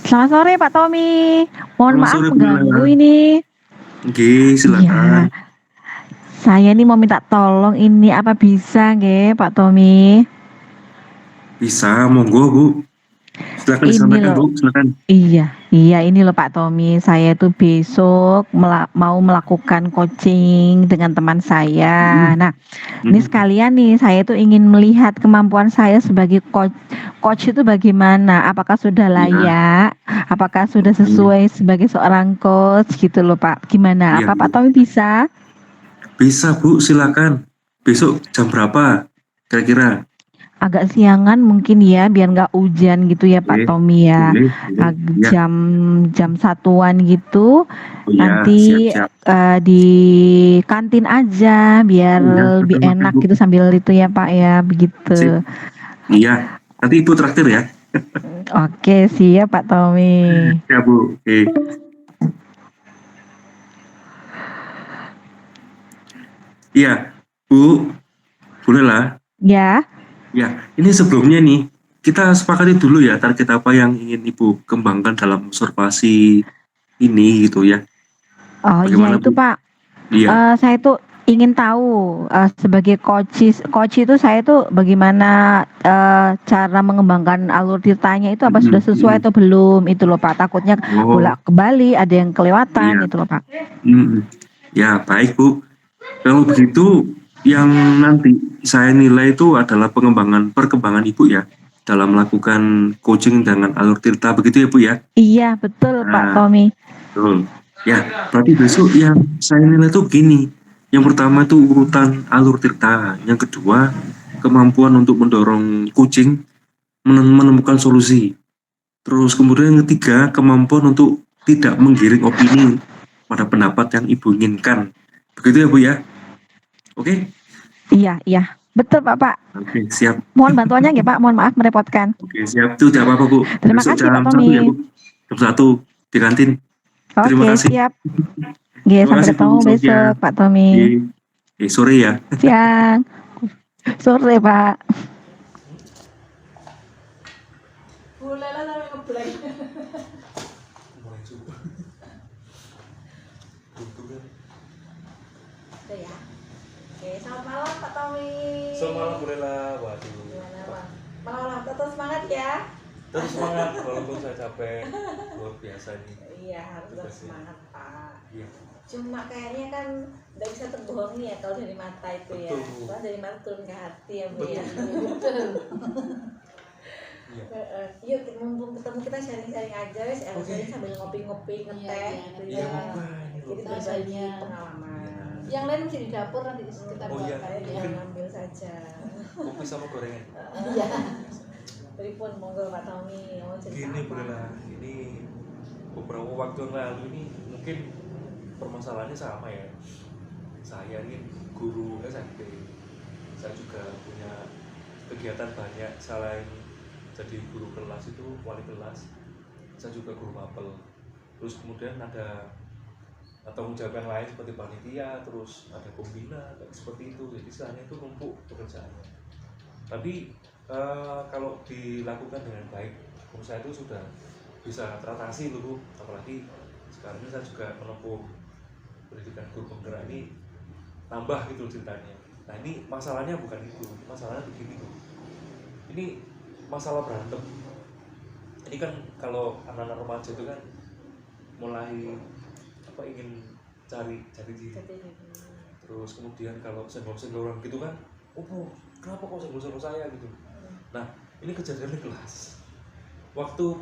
Selamat sore Pak Tommy. Mohon Selamat maaf sore, Bu mengganggu Nela. ini. Oke, Iya, silakan. saya nih mau minta tolong ini apa bisa nggih Pak Tommy? Bisa, monggo, Bu. Silakan Ini disampaikan, loh, Bu. Silakan. iya ini loh Pak Tommy. Saya tuh besok mau melakukan coaching dengan teman saya. Mm-mm. Nah, ini Mm-mm. sekalian nih saya tuh ingin melihat kemampuan saya sebagai coach. Coach itu bagaimana? Apakah sudah Iya, layak? Apakah sudah oke. sesuai sebagai seorang coach gitu loh Pak? Gimana? Iya, Apa Pak iya. Tommy bisa? Bisa, Bu. Silakan. Besok jam berapa? Kira-kira. Agak siangan mungkin ya, biar nggak hujan gitu ya Oke, Pak Tommy ya. boleh, boleh. Iya. Jam jam satuan gitu. Oh ya, Nanti siap-siap. di kantin aja biar Oh ya, lebih oke, enak Bu. gitu sambil itu ya Pak ya, Sip. begitu. Iya. Nanti Ibu traktir ya. Oke, siap Pak Tommy. Ya, Bu. Oke. Iya, Bu. Bolehlah. Ya. Ya, ini sebelumnya nih, kita sepakati dulu ya target apa yang ingin Ibu kembangkan dalam observasi ini gitu ya. Oh iya Bagaimana, itu Bu? Pak. Iya. Saya tuh ingin tahu sebagai coach itu saya tuh bagaimana cara mengembangkan alur tirtanya itu apa sudah Mhm, sesuai mhm. atau belum itu loh Pak. Takutnya Oh, bolak kembali ada yang kelewatan iya. itu loh Pak. Mhm. Ya, baik, Bu. Kalau begitu, yang nanti saya nilai itu adalah perkembangan Ibu ya, dalam melakukan coaching dengan alur tirta, begitu ya, Bu ya? Iya betul Pak Nah, Tommy. betul. Ya, berarti besok yang saya nilai itu gini. Yang pertama itu urutan alur tirta. Yang kedua, kemampuan untuk mendorong kucing menemukan solusi. Terus kemudian yang ketiga, kemampuan untuk tidak menggiring opini pada pendapat yang Ibu inginkan. Begitu ya, Bu ya? Oke? Iya betul Pak. Oke, siap. Mohon bantuannya ya Pak. Mohon maaf merepotkan. Oke, siap. Itu tidak apa-apa, Bu. Terima Besok kasih Pak jam 1 ya, Tommy. Bu. Jam 1 di kantin. Terima Oke kasih. siap. Oke Terima sampai kasih, Bu ketemu Sofia. besok Pak Tommy. Sore ya. Siang. Sore Pak. Udah ya. Oke, selamat malam Pak Tommy. Selamat malam Bu Lela. Waduh. Gimana Pak? Malam tetap semangat ya. Terus semangat walaupun saya capek. Luar biasa ini. Iya, harus tetap semangat Pak. Iya. Cuma kayaknya kan nggak bisa terbohongi ya kalau dari mata itu ya. Betul, Bu. Soalnya dari mata turun ke hati ya Bu ya. Betul. Iya. Yuk mumpung ketemu kita sharing-sharing aja wes, Oke. sharing sambil ngopi-ngopi ngeteh gitu Iya, ya. apa ini Jadi loh. berbagi Rasanya. pengalaman. Yang lain masih di dapur nanti kita Oh, iya. Saya buatkan tinggal ya. ngambil saja. Kopi sama gorengan. Iya. Pripun monggo Pak Tommy mau cerita Gini Bu apa? Lela, ini beberapa waktu yang lalu ini mungkin permasalahannya sama ya. Saya ini guru SMP. Saya juga punya kegiatan banyak selain jadi guru kelas itu wali kelas. Saya juga guru mapel. Terus kemudian ada tanggung jawab yang lain seperti panitia, terus ada pembina, kayak seperti itu. Jadi istilahnya itu numpuk pekerjaannya. Tapi kalau dilakukan dengan baik, menurut saya itu sudah bisa teratasi loh Bu. Apalagi sekarang ini saya juga menempuh pendidikan guru penggerak ini tambah gitu ceritanya. Nah ini masalahnya bukan itu, masalahnya begini tuh. Ini masalah berantem. Ini kan kalau anak-anak remaja itu kan mulai ingin cari diri. Terus kemudian kalau senggol-senggolan gitu kan, oh kenapa kok senggol-senggol saya gitu. Nah ini kejadian di kelas waktu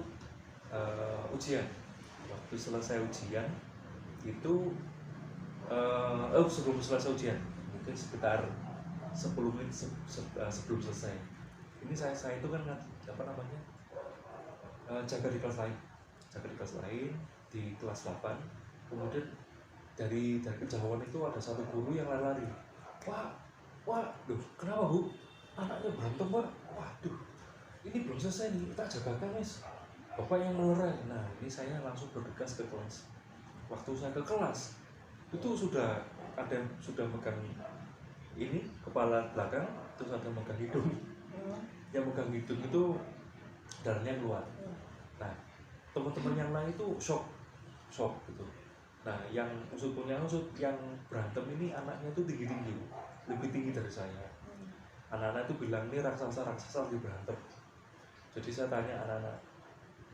ujian, waktu selesai ujian itu sebelum selesai ujian, mungkin sekitar 10 menit sebelum selesai. Ini saya itu kan jaga di kelas lain di kelas 8. Kemudian dari kejauhan itu ada satu guru yang lari-lari. Wah, loh, kenapa Bu? Anaknya berantem Pak. Waduh, ini belum selesai nih, kita jagakan Mas. Bapak yang melerai. Nah, ini saya langsung bergegas ke kelas. Waktu saya ke kelas, itu sudah megang ini kepala belakang, terus ada megang hidung. Yang megang hidung itu darahnya keluar. Nah, teman-teman yang lain itu shock gitu. Nah, yang yang berantem ini anaknya itu tinggi, lebih tinggi dari saya. Anak-anak itu bilang ini raksasa lagi berantem. Jadi saya tanya anak-anak,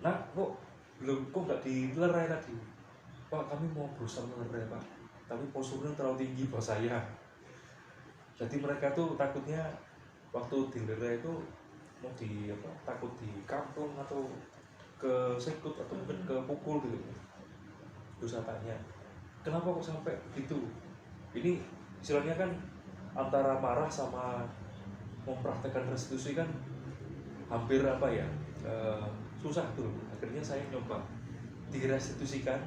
nah kok nggak dilerai tadi? Pak, kami mau berusaha melerai Pak, tapi posturnya terlalu tinggi buat saya. Jadi mereka tuh takutnya waktu dilerai itu mau takut di kampung atau ke sekut atau mungkin ke pukul gitu. Terus saya tanya, kenapa kok sampai begitu? Ini istilahnya kan antara marah sama mempraktekkan restitusi kan hampir susah tuh. Akhirnya saya nyoba direstitusikan,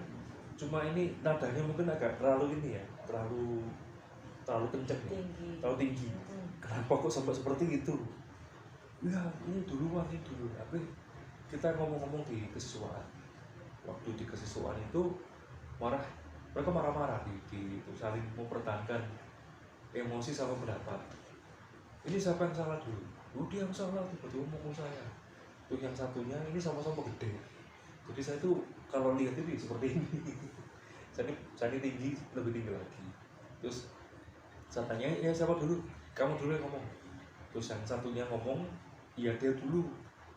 cuma ini nadanya mungkin agak terlalu kenceng, terlalu tinggi. Kenapa kok sampai seperti itu? Ya ini dulu. Tapi kita ngomong-ngomong di kesiswaan, waktu di kesiswaan itu mereka marah-marah di saling mempertahankan emosi sama pendapat. Ini siapa yang salah dulu? Dia yang salah, tiba-tiba mukul saya. Tuh yang satunya ini sama-sama gede. Jadi saya tuh kalau lihat ini seperti ini. saya ini tinggi, lebih tinggi lagi. Terus saya tanya, ya siapa dulu? Kamu dulu yang ngomong. Terus yang satunya ngomong, iya dia dulu.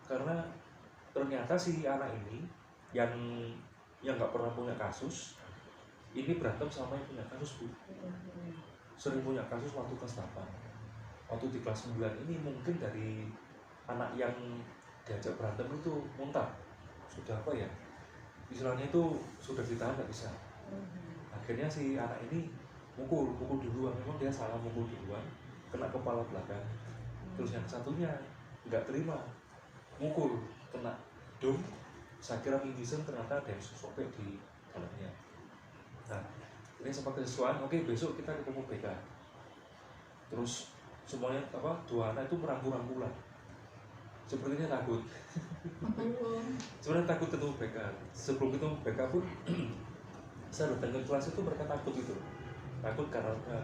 Karena ternyata si anak ini yang nggak pernah punya kasus, ini berantem sama yang punya kasus Bu. Sering punya kasus waktu kelas 8. Waktu di kelas 9 ini mungkin dari anak yang diajak berantem itu muntah. Sudah istilahnya itu sudah ditahan nggak bisa. Akhirnya si anak ini mukul duluan. Memang dia salah mukul duluan, kena kepala belakang. Terus yang satunya nggak terima, mukul kena hidung. Saya kira pinggisan, ternyata ada yang sobek di dalamnya. Nah, ini sempat kesesuaian. Oke, besok kita ketemu BK. Terus semuanya dua anak itu merangkul-rangkulan. Sepertinya takut. Sebenarnya takut ketemu BK. Sebelum ketemu BK pun saya datang ke kelas itu mereka takut gitu. Takut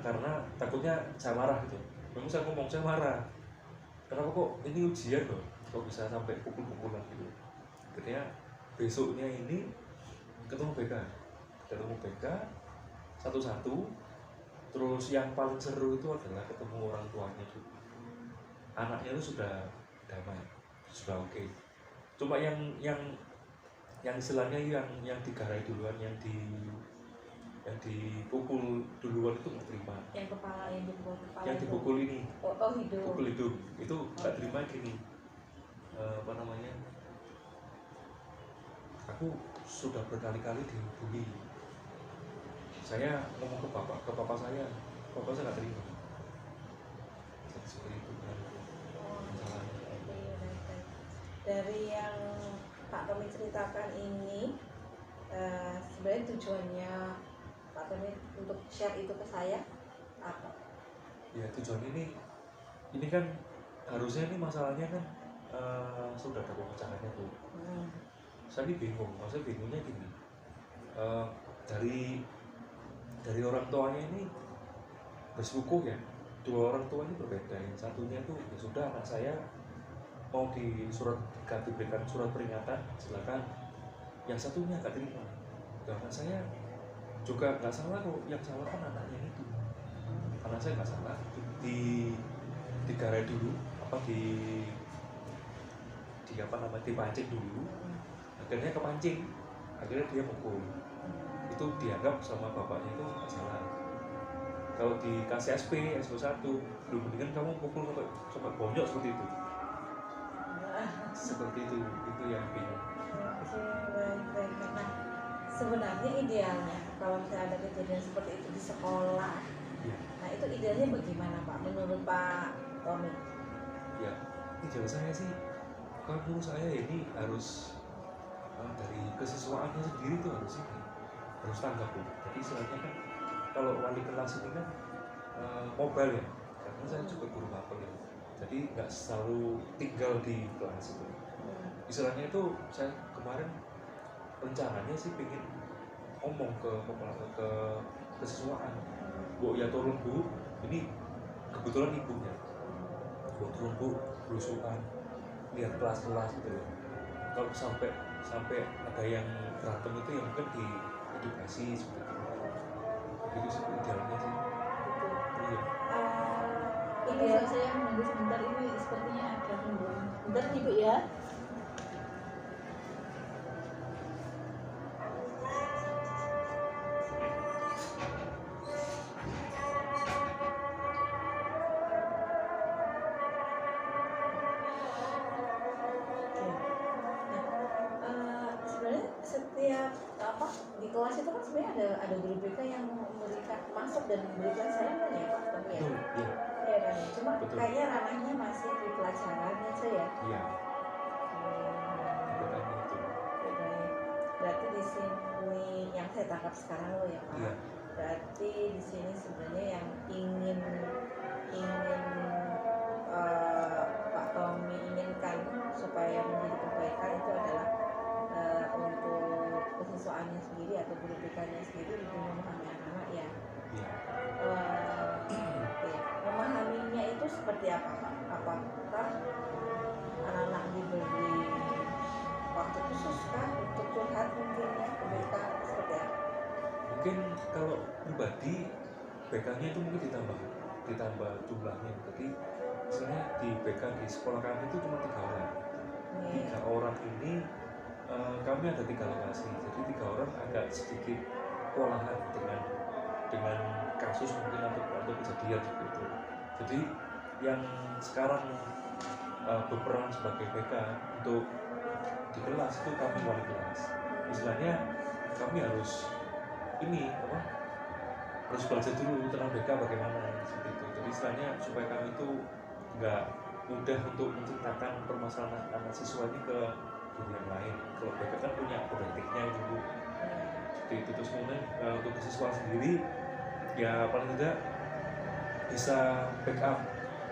karena takutnya saya marah gitu. Memang saya ngomong saya marah. Kenapa kok ini ujian loh? Kok bisa sampai pukul-pukulan gitu? Akhirnya besoknya ini ketemu BK satu-satu. Terus yang paling seru itu adalah ketemu orang tuanya dulu. Anaknya itu sudah damai, sudah oke. Cuma yang istilahnya yang digarai duluan, yang dipukul duluan itu nggak terima. Yang dipukul kepala. Yang dipukul ini. Hidung. Pukul hidung itu nggak terima gini. Aku sudah berkali-kali dihubungi. Saya ngomong ke bapak saya nggak terima. Jadi seperti itu kan masalahnya. Dari yang Pak Tommy ceritakan ini, sebenarnya tujuannya Pak Tommy untuk share itu ke saya apa? Ya tujuan ini kan harusnya ini masalahnya kan sudah ada pemecahannya tuh. Saya ini bingung, maksudnya bingungnya gini. Dari orang tuanya ini bersikukuh ya, dua orang tua ini berbeda. Yang satunya itu ya sudah, anak saya mau diberikan surat peringatan, silakan. Yang satunya nggak terima. Anak saya juga nggak salah kok, yang salah kan anaknya itu. Anak saya nggak salah, digarai dulu, dipancing dulu. Akhirnya kepancing, akhirnya dia mukul. Itu dianggap sama bapaknya itu nggak salah. Kalau dikasih SP 1, belum mendingan kamu pukul sampai bonyok seperti itu. Seperti itu yang bingung. Oke, baik. Nah, sebenarnya idealnya kalau misalnya ada kejadian seperti itu di sekolah, Ya, nah itu idealnya bagaimana Pak menurut Pak Tommy? ya. Ideal saya sih, kalau menurut saya ini harus dari kesiswaannya sendiri tuh harus tanggap Bu. Jadi istilahnya kan kalau wali kelas ini kan mobile ya, karena saya juga guru mapel ya. Jadi nggak selalu tinggal di kelas itu. Istilahnya itu saya kemarin rencananya sih pengen ngomong ke kesiswaan, Bu ya tolong Bu, ini kebetulan ibunya, Bu tolong Bu belusukan lihat kelas-kelas gitu loh. Kalau sampai ada yang berantem itu yang mungkin di edukasi seperti itu. Itu sih idealnya sih. Iya. Ideal Saya menunggu sebentar, ini sepertinya ada gangguan. Bentar nih Bu ya. sebenarnya setiap apa di kelas itu kan sebenarnya ada guru BK yang memberikan masuk dan memberikan saran kan ya Pak Tommy ya? Betul, iya. Iya kan ya? Cuma Betul. kayaknya ranahnya masih di pelajaran aja ya. Iya, bedanya itu. Berarti di sini yang saya tangkap sekarang loh ya Pak. Iya. Berarti di sini sebenarnya yang ingin Pak Tommy inginkan supaya menjadi kebaikan itu adalah untuk kesiswaannya sendiri atau guru BK-nya sendiri lebih memahami anak-anak ya. Iya. Ya. Memahaminya itu seperti apa Pak? Apakah anak-anak diberi waktu khusus kah untuk curhat mungkin ya ke BK seperti apa? Mungkin kalau pribadi BK-nya itu mungkin ditambah jumlahnya. Jadi misalnya di BK di sekolah kami itu cuma 3 orang. 3 orang ini kami ada 3 lokasi. Jadi 3 orang agak sedikit kewalahan dengan kasus mungkin atau kejadian seperti itu. Jadi yang sekarang berperan sebagai BK untuk di kelas itu kami wali kelas. Istilahnya kami harus harus belajar dulu tentang BK bagaimana seperti itu. Jadi istilahnya supaya kami itu nggak mudah untuk menceritakan permasalahan anak siswa ini ke guru yang lain. Kalau BK kan punya kode etiknya dulu seperti itu. Terus kemudian untuk siswa sendiri ya paling tidak bisa backup,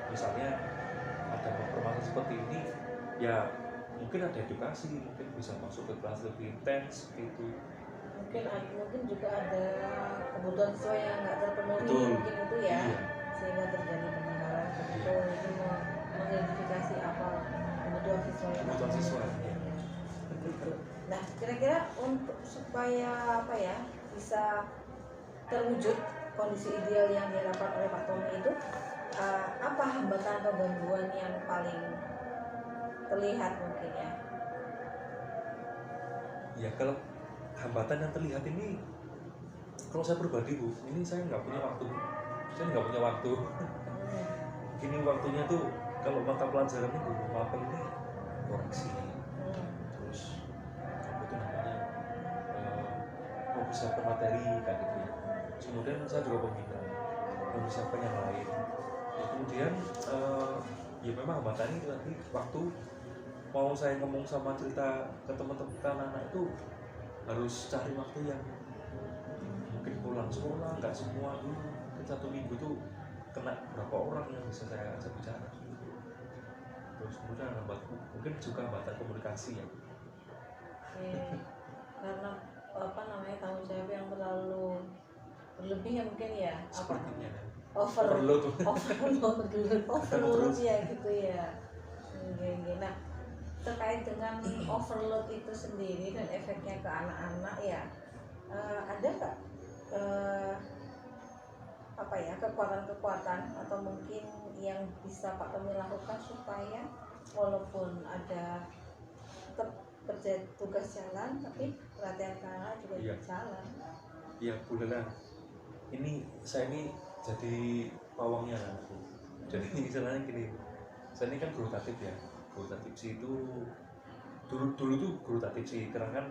misalnya ada permasalahan seperti ini ya mungkin ada edukasi, mungkin bisa masuk ke kelas lebih intens gitu. Mungkin juga ada kebutuhan siswa yang nggak terpenuhi. Betul. Mungkin itu ya. Iya. Sehingga terjadi penyebaran begitu itu mengidentifikasi apa kebutuhan siswa yang Kebutuhan siswa, ya. Begitu. Nah kira-kira untuk supaya apa ya bisa terwujud kondisi ideal yang diharapkan oleh Pak Tommy itu apa hambatan atau gangguan yang paling terlihat mungkin ya? Ya kalau hambatan yang terlihat ini, kalau saya pribadi Bu, ini saya nggak punya waktu. Gini waktunya tuh kalau mata pelajaran ini guru mapel ini koreksi, terus apa itu namanya mempersiapkan materi kayak gitu ya. Kemudian saya juga pembina, mempersiapkan yang lain. Ya, kemudian ya memang hambatannya itu nanti waktu mau saya ngomong sama cerita ke teman-teman anak-anak itu harus cari waktu yang mungkin pulang sekolah nggak semua dulu, mungkin 1 minggu tuh kena berapa orang yang bisa saya ajak bicara. Terus kemudian mungkin juga hambatan komunikasi ya. Karena apa namanya tanggung jawab yang terlalu berlebih ya mungkin ya Sepertinya overload Terus. ya gitu ya. Nah terkait dengan overload itu sendiri dan efeknya ke anak-anak ya ada nggak apa ya kekuatan-kekuatan atau mungkin yang bisa Pak Tommy lakukan supaya walaupun ada tetap kerja tugas jalan tapi pelatihan anak juga Iya. jalan. Ya bolehlah. Ini saya ini jadi pawangnya anakku. Jadi misalnya gini, saya ini kan guru tatip ya. Guru tatip sih itu dulu tuh guru tatip sih, karena kan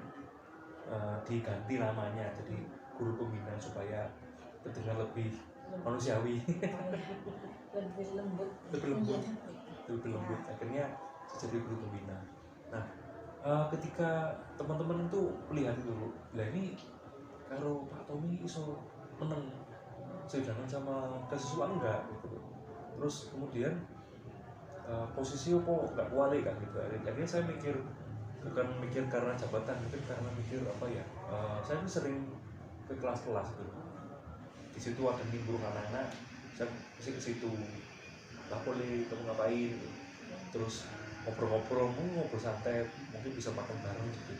diganti namanya jadi guru pembina supaya terdengar lebih manusiawi. Lebih lembut. lebih lembut akhirnya saya jadi guru pembina. Nah, ketika teman-teman itu melihat itu, lah ini kalau Pak Tommy iso menang sedangan sama kesiswaan enggak gitu. Terus kemudian posisi kok nggak kuali kan gitu. Akhirnya saya mikir, bukan mikir karena jabatan, mungkin karena mikir apa ya, saya tuh sering ke kelas-kelas gitu. Di situ ada nimbrung anak-anak, saya mesti ke situ. Lah boleh kamu ngapain gitu. Terus ngobrol-ngobrol santai, mungkin bisa makan bareng gitu.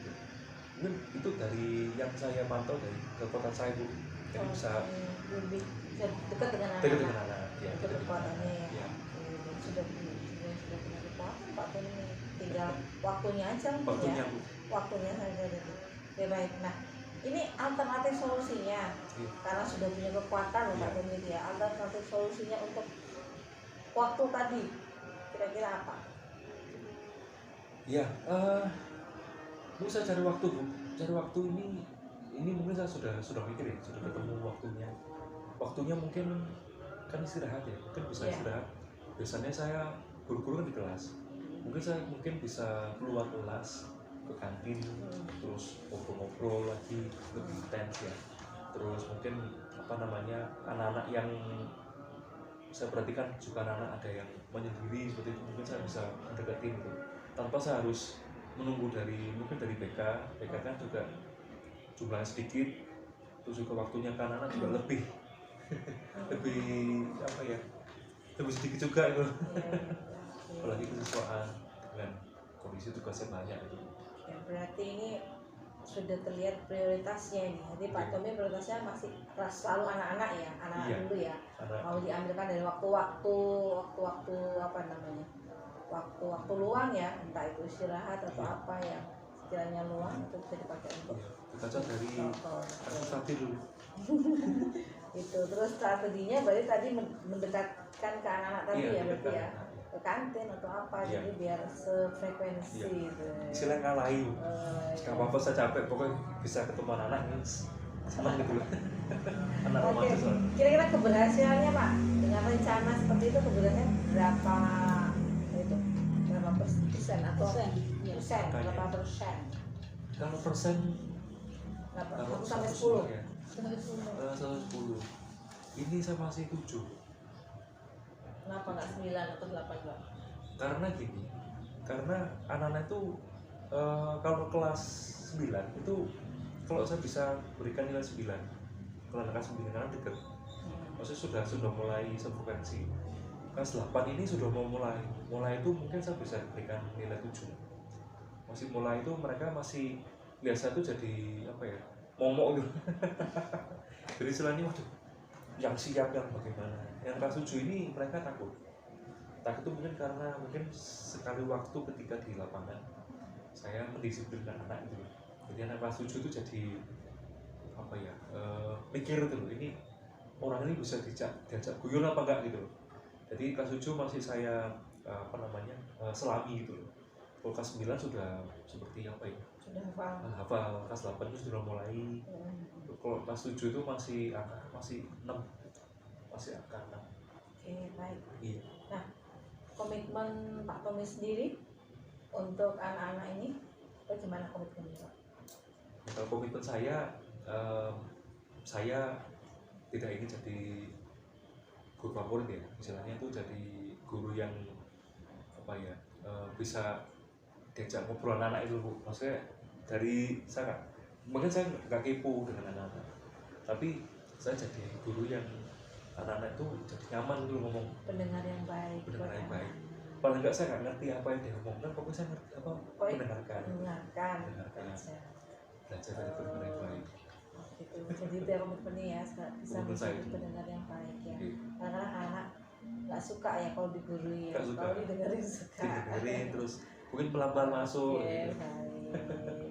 Mungkin itu dari yang saya pantau dari kekuatan saya Bu. Jadi bisa lebih dekat dengan dekat dengan anak. anak ya, Itu kekuatannya ya. ya. Sudah punya kekuatan Pak Tony, tinggal waktunya aja mungkin Waktunya ya. Bu. Waktunya saja gitu. Ya baik. Nah, ini alternatif solusinya Iya. karena sudah punya kekuatan loh Pak Iya. Tony ya. Alternatif solusinya untuk waktu tadi kira-kira apa? Ya, Bu saya cari waktu Bu. Cari waktu ini mungkin saya sudah mikir ya, sudah ketemu waktunya. Waktunya mungkin kan istirahat ya, mungkin bisa Iya. istirahat. Biasanya saya guru-guru kan di kelas. Mungkin bisa keluar kelas ke kantin, terus ngobrol-ngobrol lagi lebih intens ya. Terus mungkin apa namanya, anak-anak yang saya perhatikan juga anak-anak ada yang menyendiri seperti itu, mungkin saya bisa mendekatin gitu tanpa saya harus menunggu mungkin dari BK kan juga jumlahnya sedikit, terus juga waktunya kan anak juga lebih lebih apa ya, lebih sedikit juga itu. Apalagi kesiswaan dengan kondisi tugasnya banyak itu. Ya, berarti ini sudah terlihat prioritasnya ini. Jadi Pak Tommy prioritasnya masih selalu anak-anak ya, anak-anak Iya. dulu ya. Anak Mau diambilkan dari waktu-waktu apa namanya, waktu luang ya, entah itu istirahat atau Iya. apa yang sekiranya luang itu bisa dipakai untuk iya, kita dari contoh. kasus tadi dulu. Itu terus strateginya berarti tadi mendekatkan ke anak-anak tadi Iya, ya berarti mendekatkan ya, anak, ke kantin atau apa, Iya. jadi biar sefrekuensi Iya. gitu. Istilahnya ngalahin. Iya. Gak apa-apa saya capek, pokoknya bisa ketemu anak ini senang gitu loh. Anak Oke, romantis soalnya. kira-kira keberhasilannya Pak dengan rencana seperti itu keberhasilan berapa persen atau Persen, iya. persen, Angkanya. berapa persen? Kalau persen, Berapa? kalau 1 sampai 100 10. ya, Sampai 10. 110. Ini saya masih 7. Kenapa nggak 9 atau 8 Pak? Karena gini, karena anak-anak itu kalau kelas 9 itu kalau saya bisa berikan nilai 9 kalau anak kelas 9 karena dekat, maksudnya sudah mulai sefrekuensi. Kelas 8 ini sudah mau mulai itu mungkin saya bisa berikan nilai 7. Masih mulai itu mereka masih biasa tuh jadi apa ya, momok gitu. Jadi istilahnya waduh, yang siap yang bagaimana. Yang kelas 7 ini mereka takut itu mungkin karena sekali waktu ketika di lapangan saya mendisiplinkan anak itu. Jadi anak kelas 7 itu jadi apa ya, mikir itu loh, ini orang ini bisa diajak guyon apa enggak gitu loh. Jadi kelas 7 masih saya selami gitu loh. Kalau kelas 9 sudah seperti apa ya, Sudah hafal. hafal. Kelas 8 itu sudah mulai. Kalau kelas 7 itu masih 6, masih angka 6. Oke, baik. Iya. Nah, komitmen Pak Tommy sendiri untuk anak-anak ini bagaimana komitmennya Pak? Kalau komitmen saya tidak ingin jadi guru favorit ya, istilahnya itu jadi guru yang apa ya, bisa diajak ngobrol anak itu Bu. Maksudnya dari saya mungkin saya nggak kepo dengan anak-anak, tapi saya jadi guru yang anak-anak itu jadi nyaman dulu ngomong, Pendengar yang baik. pendengar yang buat baik. anak. Paling nggak saya nggak ngerti apa yang dia ngomongkan, pokoknya saya ngerti apa, Baik. mendengarkan, Mendengarkan. Mendengarkan. Baca. belajar dari pendengar yang baik. Gitu. Jadi itu ya komitmennya ya, bisa Komitmen saya menjadi itu. pendengar yang baik ya. Iya. Karena anak nggak suka ya kalau digurui ya, Nggak suka. kalau didengerin suka. Didengerin terus mungkin pelan-pelan masuk Oke, gitu. baik.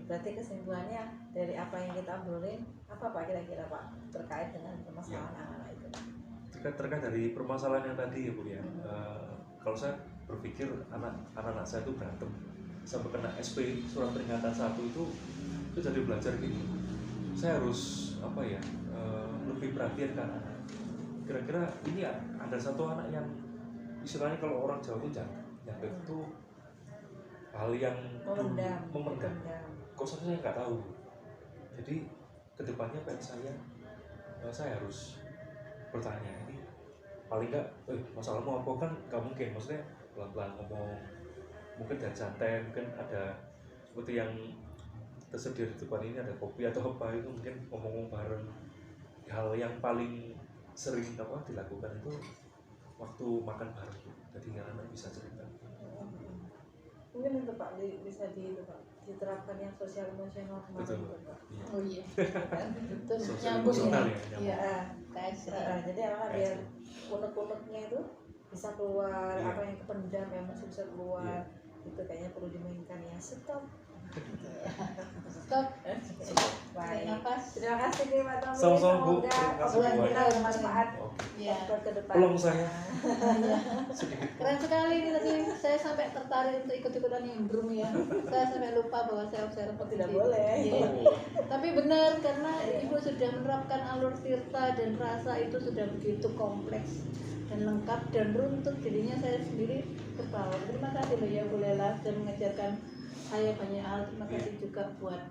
Berarti kesimpulannya dari apa yang kita obrolin, apa Pak kira-kira Pak terkait dengan permasalahan anak-anak itu? Terkait dari permasalahan yang tadi ya Bu ya, kalau saya berpikir anak-anak saya itu berantem sampai kena SP surat peringatan 1 itu jadi belajar gini, saya harus apa ya, lebih perhatian ke anak. Kira-kira ini ya ada satu anak yang istilahnya kalau orang Jawa itu jangan itu hal yang memendam. Kok saya nggak tahu. Jadi kedepannya saya harus bertanya ini paling nggak, masalahmu apa, kan nggak mungkin, maksudnya pelan-pelan ngomong, mungkin dan santai, mungkin ada seperti yang tersedia di depan ini ada kopi atau apa, itu mungkin ngomong bareng. Hal yang paling sering dilakukan itu waktu makan bareng, jadi anak bisa cerita. Mungkin itu Pak bisa itu Pak diterapkan yang sosial emosional kemarin Betul. itu Pak. Iya. Oh iya. Itu Sosial nyambung emosional ya. ya, nyambung. Iya. KSR. Jadi anak biar unek-uneknya itu bisa keluar, Iya. apa yang kependam emosi bisa keluar. Iya. Itu kayaknya perlu dimainkan ya. Stop. Stop. Baik. Nafas. Terima kasih nih Pak Tommy. Sama-sama, Bu. Semoga Terima kasih obrolan buat- kita bermanfaat Oke. Iya. buat ke depan. Pelong saya. Iya. Sedikit. Keren sekali nih tadi, saya sampai tertarik untuk ikut-ikutan nimbrung ya. Saya sampai lupa bahwa saya observer. Tidak boleh. Iya. Tapi benar, karena Ibu sudah menerapkan alur tirta dan rasa itu sudah begitu kompleks dan lengkap dan runtut, jadinya saya sendiri terbawa. Terima kasih loh ya Bu Lela sudah mengajarkan saya banyak hal. Terima kasih juga buat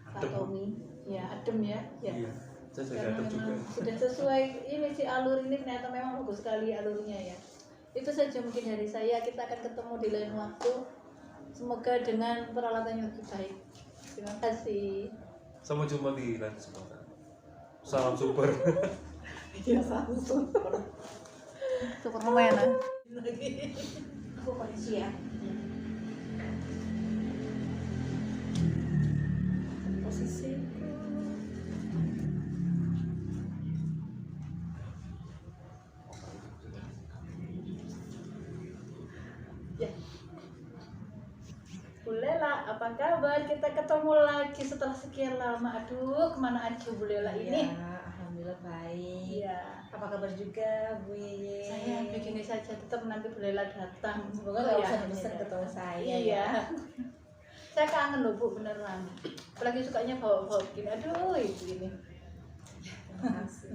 Pak Adem. Tommy. Ya, adem ya. Ya. Iya. Saya juga Karena ada juga. memang sudah sesuai ini si alur ini, ternyata memang bagus sekali alurnya ya. Itu saja mungkin dari saya. Kita akan ketemu di lain waktu, semoga dengan peralatan yang lebih baik. Terima kasih. Sampai jumpa di lain kesempatan. Salam super. Ya, super permainan Aku kondisi ya. Posisi. ya. Bu Lela, apa kabar? Kita ketemu lagi setelah sekian lama. Aduh, kemana aja Bu Lela ini? Ya, alhamdulillah baik. Iya. Apa kabar juga Bu Yeye? Saya begini saja, tetap nanti Bu Lela datang. Semoga Oh, nggak ya, usah bosan iya. ketemu saya Iya. ya. Saya kangen loh Bu, beneran. Apalagi sukanya bawa-bawa gini. Aduh, itu ini. Terima kasih.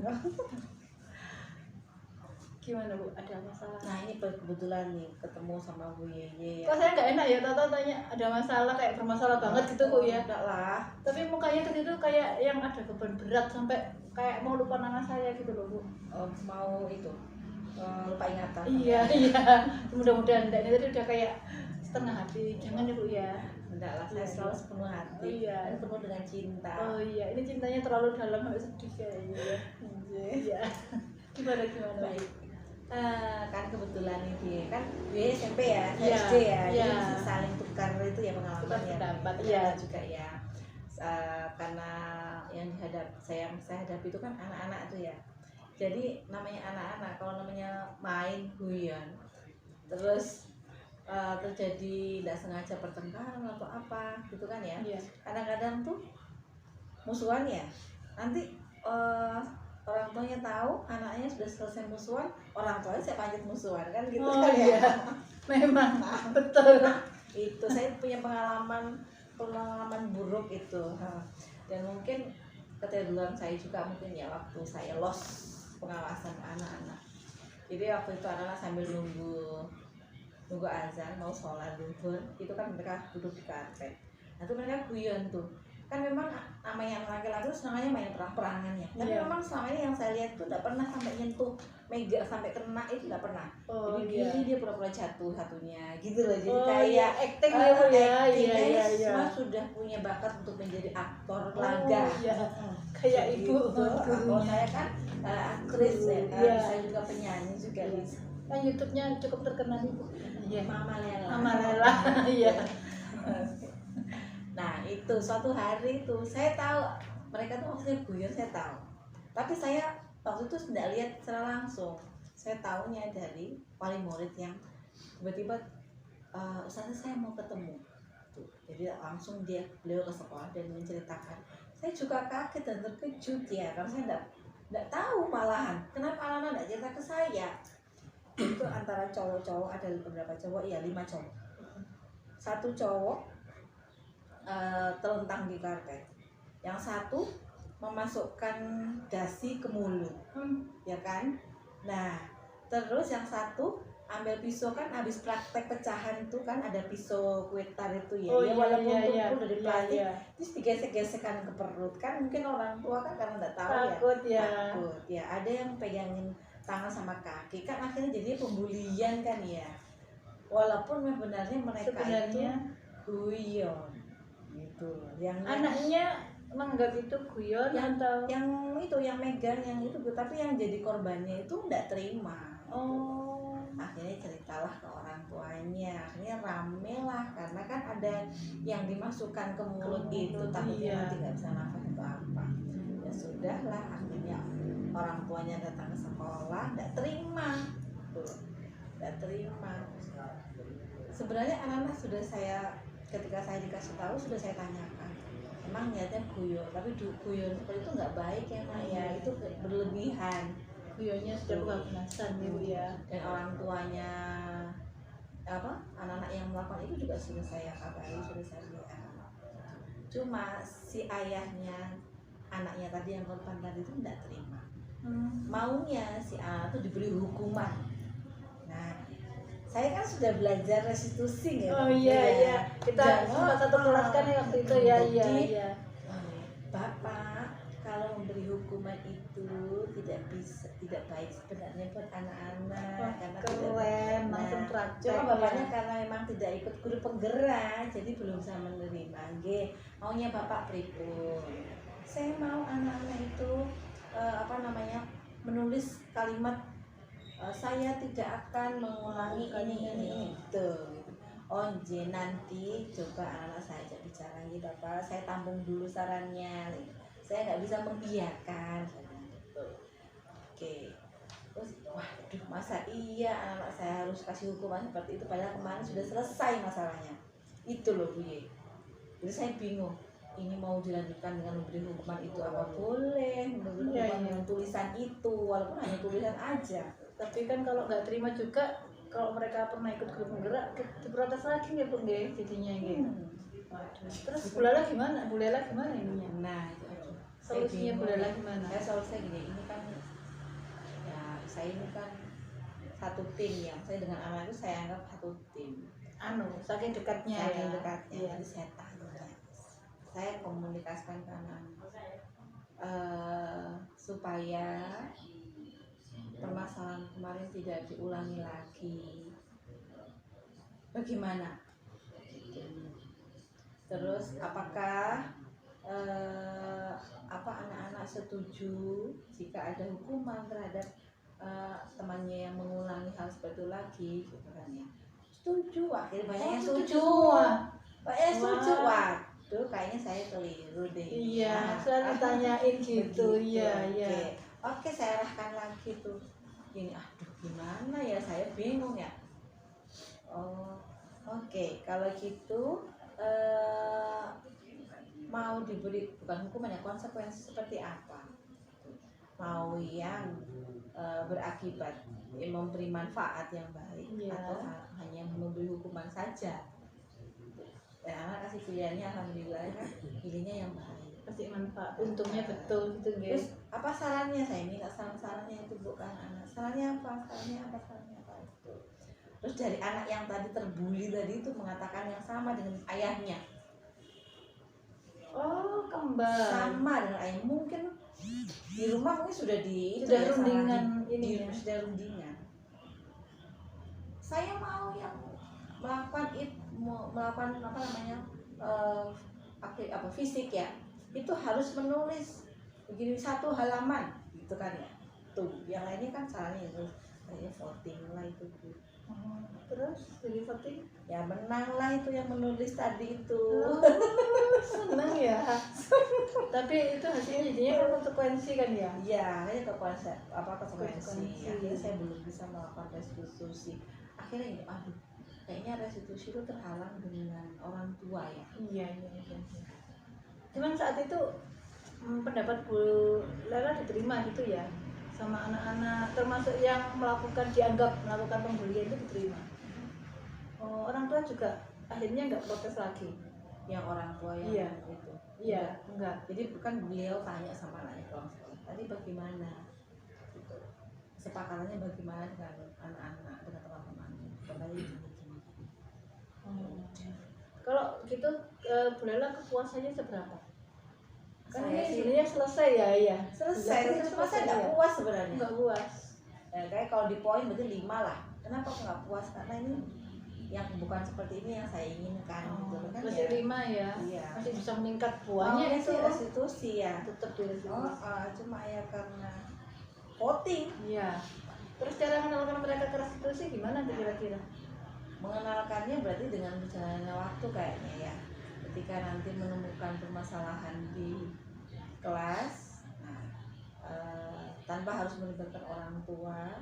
Gimana Bu? Ada masalah? Nah ini kebetulan nih ketemu sama Bu Yeye ya. Kok saya nggak enak ya, tahu tanya ada masalah, kayak bermasalah banget gitu Bu ya. Enggak lah. Tapi mukanya kan itu kayak yang ada beban berat sampai kayak mau lupa nama saya gitu loh Bu. Mau itu lupa ingatan. Iya, iya. Mudah-mudahan enggak, ini tadi udah kayak setengah hati. Jangan ya Bu ya. Enggak lah, saya Iya. selalu sepenuh hati. Oh, iya. Dan penuh dengan cinta. Oh iya, ini cintanya terlalu dalam sampai sedih kayaknya ya. Iya. Gimana Bu? Baik. Kan kebetulan ini kan dia SMP ya, saya Iya, SD ya, iya. jadi bisa saling tukar itu ya pengalaman Tukar ya. pendapat, Iya iya. juga ya. Karena yang saya hadapi itu kan anak-anak tuh ya. Jadi namanya anak-anak, kalau namanya main guyon, terus terjadi tidak sengaja pertengkaran atau apa gitu kan ya. Iya. Kadang-kadang tuh musuhan ya, nanti orang tuanya tahu anaknya sudah selesai musuhan, orang tuanya saya panjat musuhan kan gitu Oh kan iya. ya. Memang betul. Itu saya punya pengalaman buruk itu. Dan mungkin keterlaluan saya juga mungkin ya waktu saya lost pengawasan anak-anak. Jadi waktu itu anak-anak sambil nunggu azan mau sholat zuhur, itu kan mereka duduk di karpet. Nah itu mereka guyon tuh. Kan memang namanya anak laki-laki itu senangnya main perang-perangan ya. Tapi Iya. memang selama ini yang saya lihat tuh tidak pernah sampai nyentuh mega sampai kena, itu tidak pernah. Oh Jadi iya. gini dia pura-pura jatuh satunya gitu loh. Jadi Oh kayak iya, acting ya Bu ya. acting. Iya Kayaknya iya iya. semua sudah punya bakat untuk menjadi aktor Oh, laga. iya. Kayak Gitu. ibu Kalau gurunya. saya kan aktris ya, Iya. bisa juga penyanyi juga Iya. bisa. Kan YouTube-nya cukup terkenal Ibu. Iya. Mama Lela. Mama Lela. Iya. Nah itu suatu hari itu saya tahu mereka tuh maksudnya guyon, saya tahu. Tapi saya waktu itu tidak lihat secara langsung. Saya tahunya dari wali murid yang tiba-tiba Ustazah saya mau ketemu. Tuh, jadi langsung beliau ke sekolah dan menceritakan. Saya juga kaget dan terkejut ya, karena saya tidak tahu malahan kenapa anak-anak tidak cerita ke saya. Itu antara cowok-cowok, ada beberapa cowok, ya 5 cowok. Satu cowok terlentang di karpet, yang satu memasukkan dasi ke mulut, ya kan? Nah, terus yang satu ambil pisau, kan habis praktek pecahan tuh kan ada pisau kue tar itu ya, Oh ya iya, walaupun iya, tumpul dari plastik, iya. terus digesek-gesekan ke perut, kan mungkin orang tua kan karena nggak tahu Takut ya. takut ya, ada yang pegangin tangan sama kaki, kan akhirnya jadi pembulian kan ya, walaupun sebenarnya mereka Sebenarnya itu guyon gitu, yang anaknya menganggap itu guyon atau yang itu yang megang yang itu, tapi yang jadi korbannya itu nggak terima. oh Akhirnya ceritalah ke orang tuanya, akhirnya rame lah, karena kan ada yang dimasukkan ke mulut itu, takutnya iya. nanti nggak bisa nafas atau apa. Ya sudahlah, akhirnya orang tuanya datang ke sekolah, nggak terima tuh, nggak terima. Sebenarnya anak-anak sudah ketika saya dikasih tahu sudah saya tanyakan, emang niatnya guyon, tapi guyon seperti itu nggak baik ya Nak ya, itu berlebihan. guyonnya sudah kebablasan ibu ya. Dan orang tuanya anak-anak yang melakukan itu juga sudah saya kabari, sudah saya lihat. Cuma si ayahnya anaknya tadi yang korban tadi itu tidak terima, maunya si anak itu diberi hukuman. Nah, saya kan sudah belajar restitusi ya. Oh iya iya, kita sempat satu kelas kan ya waktu itu ya. Iya Jadi, iya. Bapak, kalau memberi hukuman itu tidak baik sebenarnya buat anak-anak. Wah, karena keren, Nah, langsung praktek cuma ya. bapaknya karena memang tidak ikut guru penggerak, jadi belum bisa menerima. Nggih, maunya bapak pripun? Saya mau anak-anak itu menulis kalimat, saya tidak akan mengulangi ini itu. Oh nanti coba anak-anak saya ajak bicara lagi Bapak, saya tampung dulu sarannya, saya nggak bisa mengiyakan gitu. Oke, terus waduh masa iya anak-anak saya harus kasih hukuman seperti itu, padahal kemarin sudah selesai masalahnya itu loh Bu Ye. Jadi saya bingung, ini mau dilanjutkan dengan memberi hukuman itu apa boleh, memberi hukuman dengan tulisan itu walaupun hanya tulisan aja. Tapi kan kalau nggak terima juga, kalau mereka pernah ikut grup penggerak diprotes lagi nggak pun deh jadinya gitu. Waduh. Terus bulela gimana ininya? Nah itu aduh. Solusinya bulela gimana? Ya solusinya gini, ini kan ya saya ini kan satu tim ya, saya dengan anak itu saya anggap satu tim. Saking dekatnya Saking ya. dekatnya, Iya. jadi saya tanya, saya komunikasikan ke anak supaya permasalahan kemarin tidak diulangi lagi. Bagaimana? Terus apakah anak-anak setuju jika ada hukuman terhadap temannya yang mengulangi hal seperti itu lagi, gitu kan ya? Setuju, akhirnya banyak yang setuju. Banyak yang setuju. Waduh, kayaknya saya keliru deh. Iya, selalu tanyain gitu. Iya. Oke, saya arahkan lagi tuh. Gini, aduh gimana ya, saya bingung ya. Oh, oke, kalau gitu mau diberi bukan hukuman ya, konsekuensi seperti apa? Mau yang berakibat memberi manfaat yang baik, atau hanya memberi hukuman saja? Ya, anak kasih pilihannya, alhamdulillah kan pilihnya yang baik. Kasih manfaat, untungnya betul gitu guys. Terus apa sarannya? Saya minta sarannya itu bukan anak. Sarannya apa itu. Terus dari anak yang tadi terbuli tadi itu mengatakan yang sama dengan ayahnya. Oh, kembar. Sama dengan ayah. Mungkin di rumah mungkin sudah rundingan ini ya. Sudah rundingan. Saya mau yang melakukan fisik ya. Itu harus menulis begini 1 halaman gitu kan ya. Tuh, yang lainnya kan caranya itu kayaknya voting lah itu. Terus jadi voting? Ya menang lah itu yang menulis tadi itu. Senang ya. Tapi itu hasilnya jadinya kan konsekuensi kan ya? Iya, ini konsekuensi. Konsekuensi. Akhirnya saya belum bisa melakukan restitusi. Akhirnya ini, aduh, kayaknya restitusi itu terhalang dengan orang tua ya. Iya. Cuman saat itu pendapat Bu Lela diterima gitu ya sama anak-anak, termasuk yang dianggap melakukan pembulian itu diterima. Oh, orang tua juga akhirnya nggak protes lagi. Yang orang tua yang Iya. itu. Iya, enggak. Jadi bukan beliau tanya sama anaknya pulang sekolah, tadi bagaimana gitu, kesepakatannya bagaimana dengan anak-anak, dengan teman-temannya, kembali gini-gini. Kalau gitu Bu Lela kepuasannya seberapa? Kan Saya ini sih sebenarnya selesai ya. selesai, cuma saya nggak ya. puas sebenarnya. Nggak puas. Ya, kayak kalau di poin berarti 5 lah. Kenapa aku nggak puas? Karena ini yang bukan seperti ini yang saya inginkan gitu kan Masih ya. 5 ya. Iya. Masih bisa meningkat Maunya buahnya itu itu. restitusi ya. Tetap di Cuma ya karena voting. Iya. Terus cara mengenalkan mereka ke restitusi gimana tuh kira-kira? Mengenalkannya berarti dengan berjalannya waktu kayaknya ya. Ketika nanti menemukan permasalahan di kelas, nah, tanpa harus melibatkan orang tua,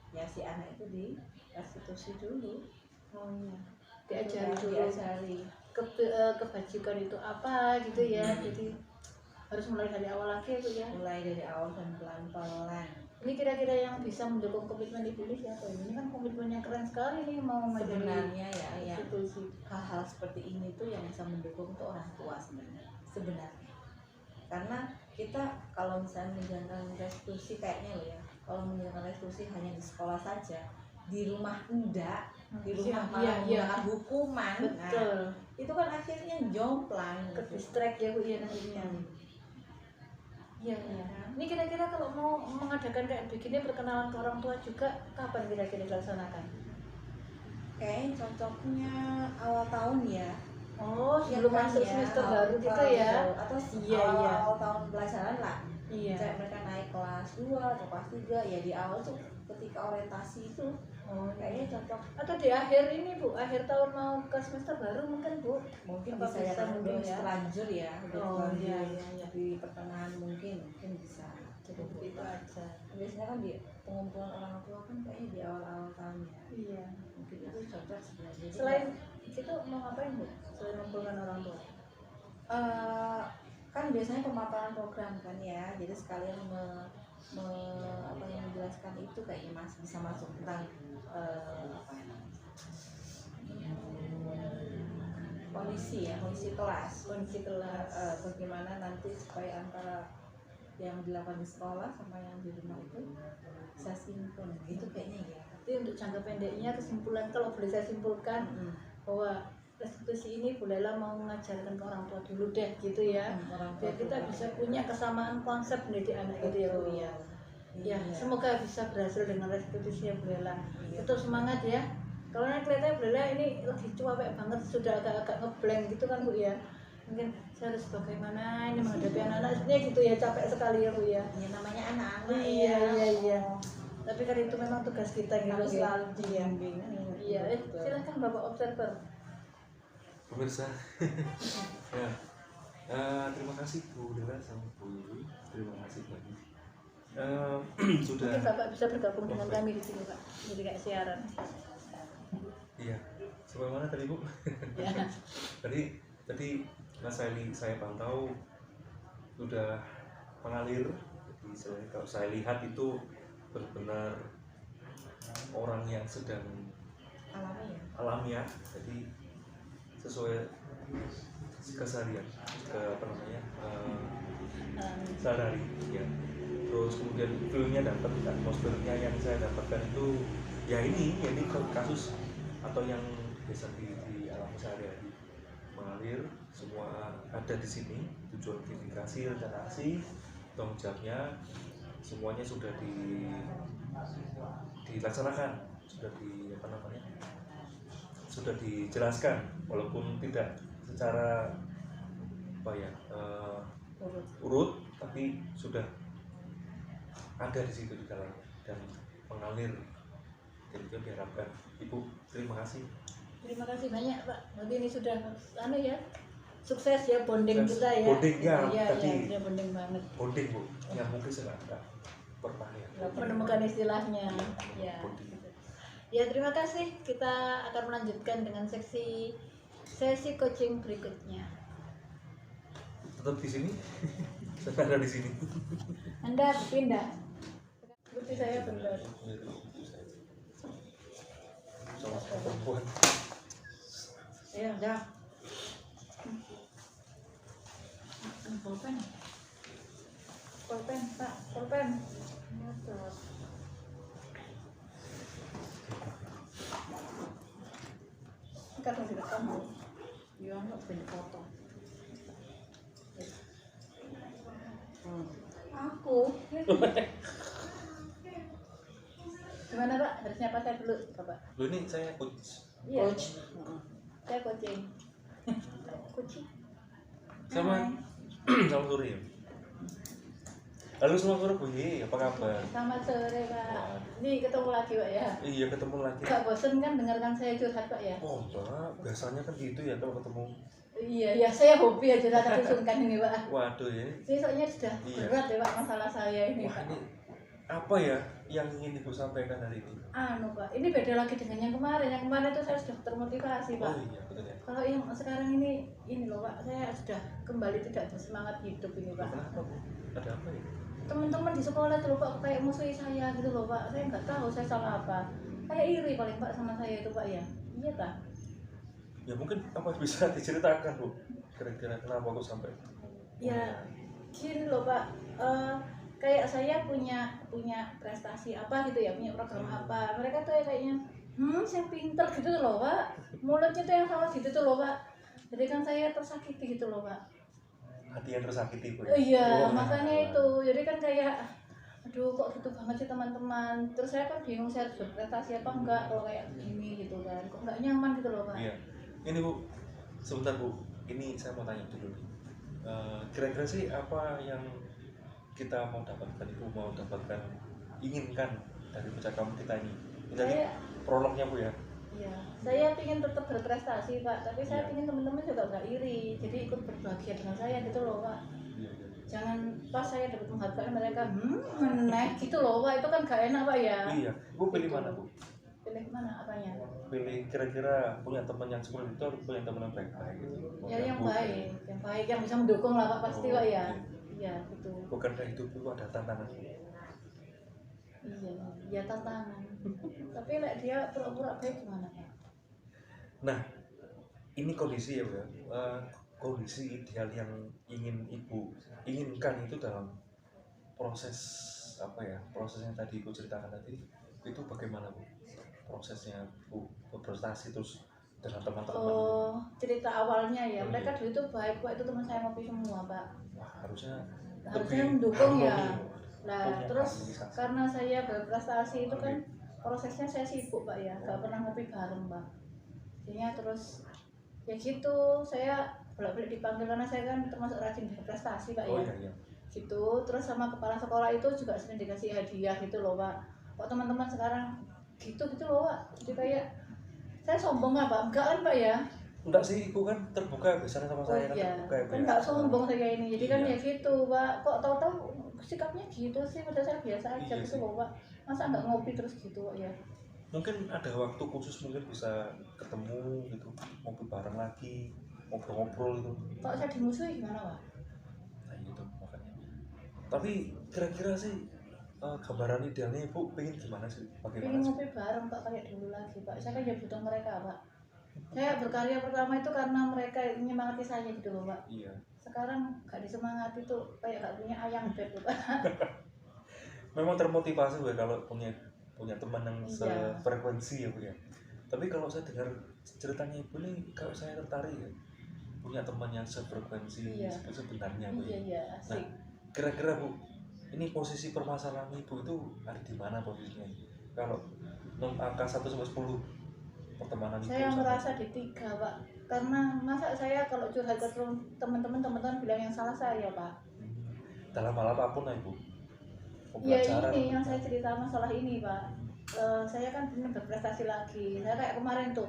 ya si anak itu di restitusi dulu. Oh iya. Diajari dulu. Diajari. Kebajikan itu apa gitu ya. Jadi harus mulai dari awal lagi itu ya. Mulai dari awal dan pelan-pelan. Ini kira-kira yang bisa mendukung komitmen ibu ini siapa ini? Ini kan komitmennya keren sekali nih mau menjadi Sebenarnya ya institusi. hal-hal seperti ini tuh yang bisa mendukung tuh orang tua sebenarnya. Karena kita kalau misalnya menjalankan restitusi kayaknya loh ya, kalau menjalankan restitusi hanya di sekolah saja, di rumah enggak, di rumah malah menggunakan hukuman. Betul. Nah, itu kan akhirnya jomplang Ke gitu. distract ya Bu ya nantinya. Iya, iya. Ini kira-kira kalau mau mengadakan kayak begini perkenalan ke orang tua juga kapan kira-kira dilaksanakan? Kayaknya cocoknya awal tahun ya. Oh, Ya sebelum kan masuk ya, semester awal- baru gitu ya? Atau Iya, iya. awal tahun pelajaran lah. Iya. Misalnya mereka naik kelas 2 atau kelas 3 ya di awal tuh ketika orientasi itu Oh, kayaknya cocok. atau di akhir ini Bu, akhir tahun mau ke semester baru mungkin Bu? Mungkin Apa bisa ya bisa kan mungkin udah ya? terlanjur ya, udah Oh, terlanjur iya, iya, iya. di pertengahan mungkin bisa. Jadi begitu aja. Biasanya kan di pengumpulan orang tua kan kayaknya di awal-awal tahun ya. Iya. Mungkin itu cocok sebenarnya. Jadi, Selain itu mau ngapain Bu? Selain mengumpulkan orang tua? kan biasanya pemaparan program kan ya, jadi sekalian apa yang menjelaskan itu kayaknya bisa masuk tentang apa ya, kondisi kelas, bagaimana nanti supaya antara yang dilakukan di sekolah sama yang di rumah itu bisa sinkron gitu kayaknya ya. Tapi untuk jangka pendeknya kesimpulan kalau boleh saya simpulkan bahwa restitusi ini Bu Lela mau mengajarkan ke orang tua dulu deh gitu ya. Biar kita bisa punya kesamaan konsep mendidik anak gitu ya Bu ya. Ya, semoga bisa berhasil dengan restitusi ya Bu Lela. Tetap semangat ya. Kalau nanti kelihatannya Bu Lela ini lagi cuapek banget, sudah agak-agak ngeblank gitu kan Bu ya. Mungkin saya harus bagaimana ini menghadapi anak-anak sebenarnya gitu ya, capek sekali ya Bu ya. Ya namanya anak-anak Iya, ya. iya, iya. Tapi kan itu memang tugas kita gitu Harus ya. selalu dibimbing. Iya, silakan Bapak Observer. Pemirsa, ya, terima kasih Bu Lela sama Bu Yuli, terima kasih banyak. Sudah. Mungkin Bapak bisa bergabung dengan kami di sini Pak, jadi kayak siaran. Iya, sampai mana tadi Bu? Ya. Tadi Mas Saili saya pantau sudah mengalir. Jadi kalau saya lihat itu benar-benar orang yang sedang alamiah, jadi sesuai keseharian, sehari-hari ya. Terus kemudian feelnya dapat, atmosfernya yang saya dapatkan itu ya ini kasus atau yang biasa di alam sehari-hari mengalir, semua ada di sini, tujuan verifikasi, rencana aksi, tanggung jawabnya semuanya sudah dilaksanakan, sudah dijelaskan walaupun tidak secara urut, tapi sudah ada di situ di dalamnya dan mengalir. Jadi itu diharapkan. Ibu, terima kasih. Terima kasih banyak Pak. Berarti ini sudah sukses ya bonding Sukses. kita ya. Bonding, ya, Iya, tadi. ya, bonding banget. Bonding Bu, yang mungkin saya nggak pernah ya. Menemukan istilahnya. Ya. Bonding. Ya, terima kasih. Kita akan melanjutkan dengan sesi coaching berikutnya. Tetap di sini. Saya ada di sini. Anda pindah. Seperti saya benar. Sama perempuan. Ya udah. Pulpen. Pulpen, Pak. Pulpen. Nyatet. Ini kan direkam. Ya, enggak punya foto. Aku. Gimana Pak? Harusnya apa saya dulu, Bapak? Lu ini saya coach. Iya. Saya coaching. Coaching. Sama sama sore ya. Halo selamat sore Bu Ye, apa kabar? Selamat sore Pak. Nih ketemu lagi Pak ya. Iya ketemu lagi. Gak bosen kan dengarkan saya curhat Pak ya? Oh enggak, biasanya kan gitu ya kalau ketemu. Iya, ya saya hobi aja curhat sungkan ini Pak. Waduh ya. Ini soalnya sudah Iya. berat ya Pak masalah saya ini Wah Pak. ini apa ya yang ingin Ibu sampaikan hari ini? Anu Pak, ini beda lagi dengan yang kemarin. Yang kemarin itu saya sudah termotivasi Pak. Oh iya betul ya. Kalau yang sekarang ini loh Pak, saya sudah kembali tidak bersemangat hidup ini Pak. Kenapa Bu? Ada apa ya? Teman-teman di sekolah itu loh Pak, kayak musuhi saya gitu loh Pak. Saya nggak tahu saya salah apa. Kayak iri paling Pak sama saya itu Pak ya. Iya Pak. Ya mungkin apa bisa diceritakan Bu? Kira-kira kenapa kok sampai? Ya gini loh Pak. Kayak saya punya prestasi apa gitu ya, punya program apa. Mereka tuh ya kayaknya saya pinter gitu loh Pak. Mulutnya tuh yang salah gitu tuh loh Pak. Jadi kan saya tersakiti gitu loh Pak. Hati yang tersakiti Bu ya? Iya, Oh, makanya itu. Jadi kan kayak aduh kok gitu banget sih teman-teman. Terus saya kan bingung saya harus berprestasi apa enggak kalau kayak gini gitu kan. Kok enggak nyaman gitu loh Pak. Iya. Ini Bu, sebentar Bu. Ini saya mau tanya dulu nih. Kira-kira sih apa yang kita mau dapatkan itu inginkan dari percakapan kita ini? Jadi Saya prolognya Bu ya. Iya, saya ingin tetap berprestasi Pak, tapi saya Iya. ingin teman-teman juga nggak iri, jadi ikut berbahagia dengan saya gitu loh Pak. Iya, iya. Jangan pas saya dapat penghargaan mereka, meneh gitu loh Pak, itu kan gak enak Pak ya. Iya, Bu pilih Gitu. mana Bu? Pilih mana apanya? Pilih kira-kira punya teman yang seperti itu atau punya teman yang baik-baik gitu? Ya yang Bu, baik, yang bisa mendukung lah Pak pasti Oh, Pak ya. iya. Iya gitu. Bukankah hidup itu ada tantangan? Iya, ya tantangan. Tapi lek dia pura-pura baik gimana Pak? Nah, ini kondisi ya Bu ya. Kondisi ideal yang ingin Ibu inginkan itu dalam proses apa ya? Proses yang tadi Ibu ceritakan tadi itu bagaimana Bu? Prosesnya Bu berprestasi terus dengan teman-teman. Oh, cerita awalnya ya. Oh, Mereka iya. dulu itu baik Pak, itu teman saya ngopi semua Pak. Wah, harusnya Harusnya lebih mendukung ya. harmoni. Nah, Punya terus harmonisasi. karena saya berprestasi itu kan prosesnya saya sibuk Pak ya, gak pernah ngopi bareng Pak. Jadinya terus ya gitu, saya bolak-balik dipanggil karena saya kan termasuk rajin berprestasi Pak Oh ya. iya iya. Gitu, terus sama kepala sekolah itu juga sering dikasih hadiah gitu loh Pak. Kok teman-teman sekarang gitu loh Pak. Jadi kayak saya sombong apa? Enggak kan Pak ya? Enggak sih, Ibu kan terbuka biasanya sama Oh saya kan iya, terbuka ya Bu kan ya. nggak sombong saya ini. Jadi kan Iya. ya gitu Pak. Kok tahu-tahu sikapnya gitu sih, padahal saya biasa aja Iya gitu sih. loh Pak. Masa nggak ngopi terus gitu Pak ya? Mungkin ada waktu khusus mungkin bisa ketemu gitu, ngopi bareng lagi, ngobrol-ngobrol gitu. Kalau saya dimusuhi gimana Pak? Nah gitu makanya. Tapi kira-kira sih gambaran idealnya Ibu pengen gimana sih? Pengen Bagaimana sih? ngopi bareng Pak kayak dulu lagi Pak. Saya kan ya butuh mereka Pak. Saya berkarya pertama itu karena mereka menyemangati saya gitu loh Pak. Iya. Sekarang gak disemangati tuh kayak gak punya ayang beb loh Pak. Memang termotivasi Bu ya kalau punya teman yang Iya. sefrekuensi ya Bu ya. Tapi kalau saya dengar ceritanya Ibu nih, kalau saya tertarik ya punya teman yang sefrekuensi Iya. sebenarnya Bu Iya ya. iya asik. Kira-kira Bu, ini posisi permasalahan Ibu itu ada di mana posisinya? Kalau angka 1 sampai 10 pertemanan Ibu Saya sama- merasa di 3 Pak. Karena masa saya kalau curhat ke teman-teman bilang yang salah saya Pak. dalam hal apapun lah Ibu. Ya Pembelajaran. ini yang saya cerita masalah ini Pak. Saya kan ingin berprestasi lagi. Saya kayak kemarin tuh.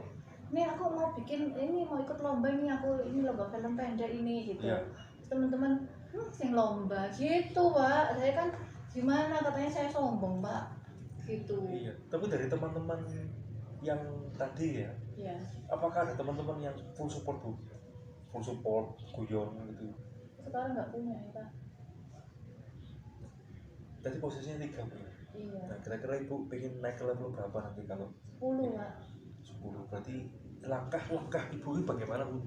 Ini aku mau bikin ini mau ikut lomba ini aku ini lomba film pendek ini gitu. Iya. Terus teman-teman sing lomba gitu Pak. Saya kan gimana katanya saya sombong Pak. Gitu. Iya. Tapi dari teman-teman yang tadi ya, Ya. apakah ada teman-teman yang full support Bu? Full support, guyon gitu. Sekarang nggak punya ya Pak. Tadi posisinya 3 Bu. Iya. Nah, kira-kira Ibu pengen naik ke level berapa nanti kalau 10 Pak. 10? Berarti langkah Ibu ini bagaimana Bu?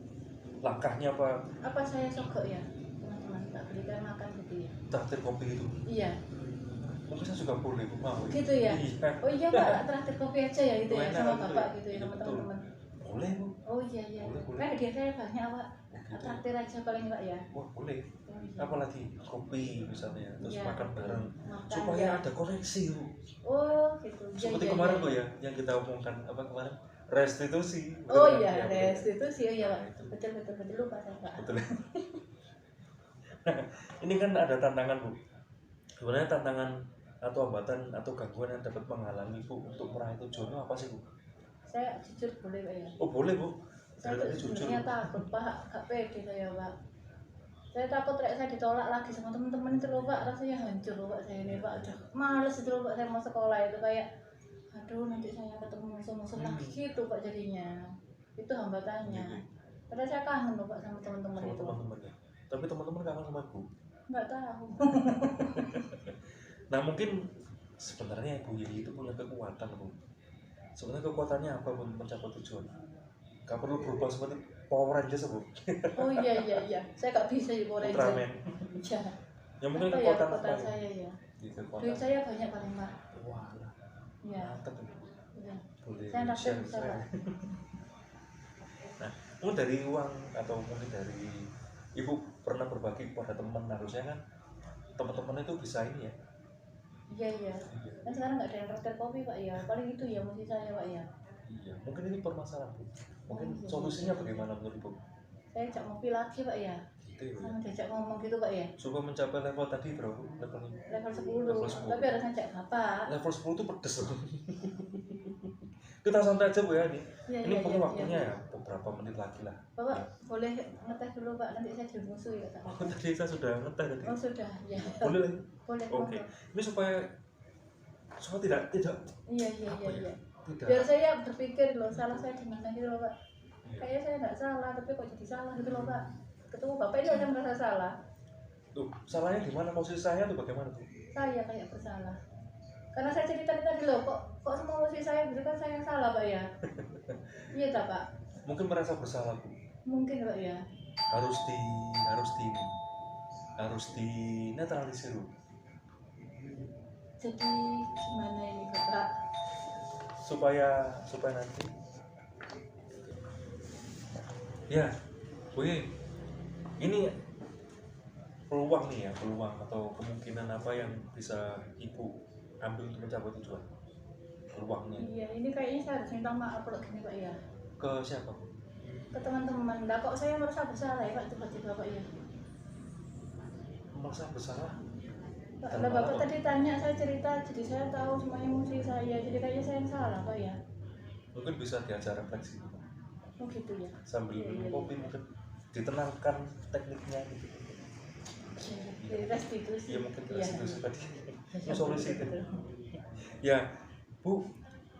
Langkahnya apa? Apa saya sogok ya teman-teman? belikan makan gitu ya. traktir kopi itu. Iya. Mungkin saya juga boleh Bu, mau. Gitu ya. Iya. Oh iya Pak, traktir kopi aja ya gitu ya Enak, sama gitu Bapak ya. gitu ya Iya, sama betul. teman-teman. Boleh Bu. Oh iya iya. Boleh. Kan hadiah saya banyak Pak. Oh, gitu. Traktir aja paling Pak ya. Wah boleh. Oh, iya. Apalagi kopi misalnya, terus Iya, makan bareng, makan, supaya ya. ada koneksi Bu. Oh gitu. Iya, Seperti iya, kemarin iya. Bu ya, yang kita omongkan apa kemarin, restitusi. Betul Oh kan? iya, Ya, betul. restitusi oh iya Pak. Betul lupa saya Pak. Betul. Nah, ini kan ada tantangan Bu. Sebenarnya tantangan atau hambatan atau gangguan yang dapat menghalangi Bu untuk meraih tujuan itu apa sih Bu? Saya jujur boleh Pak ya. Oh boleh Bu. Saya Dari tadi tuh jujur. sebenarnya takut Pak, gak pede saya Pak. Saya takut saya ditolak lagi sama teman-teman itu loh Pak, rasanya hancur loh Pak saya ini Pak. Udah males itu loh Pak saya mau sekolah itu kayak aduh nanti saya ketemu musuh-musuh lagi gitu Pak jadinya. Itu hambatannya. Padahal saya kangen loh Pak sama teman-teman Sama itu. teman-temannya. Tapi teman-teman kangen sama Bu. Nggak tahu. Nah mungkin sebenarnya Bu Yeni itu punya kekuatan Bu. Sebenarnya kekuatannya apa Bu untuk mencapai tujuan? Gak perlu berubah seperti Power Rangers Bu. Oh iya iya. Saya nggak bisa ya Power Ranger. Ultraman. Iya. Ya mungkin Apa ya kekuatan kekuatan apa ya? saya ya. Di Duit kekuatan. saya banyak paling Pak. Wah, Iya. mantap Bu. Iya. Boleh Saya naktir share bisa saya. Pak. Nah, mungkin dari uang atau mungkin dari Ibu pernah berbagi kepada teman, harusnya kan teman-teman itu bisa ini ya. Iya iya. Kan sekarang nggak ada yang traktir kopi Pak ya. Paling itu ya mesti saya Pak ya. Iya, mungkin ini permasalahan Bu. Mungkin Oh, iya. solusinya bagaimana menurut Ibu? Saya ajak ngopi lagi Pak ya. Gitu ya. Sama diajak ngomong gitu Pak ya. Supaya mencapai level tadi berapa? Level Level 10. Level 10. Tapi harus ngajak Bapak. level 10 itu pedes loh. Kita santai aja Bu ya ini. Iya Ini iya mungkin iya. waktunya iya. ya beberapa menit lagi lah. Bapak boleh ngeteh dulu Pak, nanti saya jadi musuh ya Pak. Oh, tadi saya sudah ngeteh tadi. Oh sudah, ya. Boleh lagi? Boleh. Oke. monggo. Ini supaya tidak Iya iya apa iya. ya? iya. Tidak. Biar saya berpikir loh, salah saya di mana gitu loh Pak. Iya. Kayaknya saya nggak salah, tapi kok jadi salah gitu loh Pak. Ketemu Bapak ini saya merasa salah. Tuh, salahnya di mana posisi saya tuh bagaimana Bu? Saya kayak bersalah. Karena saya cerita tadi loh, kok semua musik saya gitu kan saya yang salah Pak ya. Iya tak Pak? Mungkin merasa bersalah Bu. Mungkin Pak ya. Harus di netralisir Bu. Jadi gimana ini Bapak? supaya nanti ya Bu Ye, ini peluang nih ya, peluang atau kemungkinan apa yang bisa Ibu ambil untuk mencapai tujuan, peluangnya Iya, ini kayaknya saya harus minta maaf kalau gini Pak ya. ke siapa Bu? Ke teman-teman. Lah kok saya merasa bersalah ya Pak tiba-tiba Pak ya. Merasa bersalah Pak, Dalam lah hal Bapak apa? tadi tanya saya cerita, jadi saya tahu semua emosi saya. Jadi kayaknya saya yang salah Pak ya. mungkin bisa diajar refleksi Bu. Oh gitu ya. Sambil Iya, minum iya, kopi mungkin ditenangkan tekniknya gitu. Iya, jadi restitusi. Iya mungkin Iya. restitusi tadi. Iya, Ini solusi itu. betul. Ya, Bu,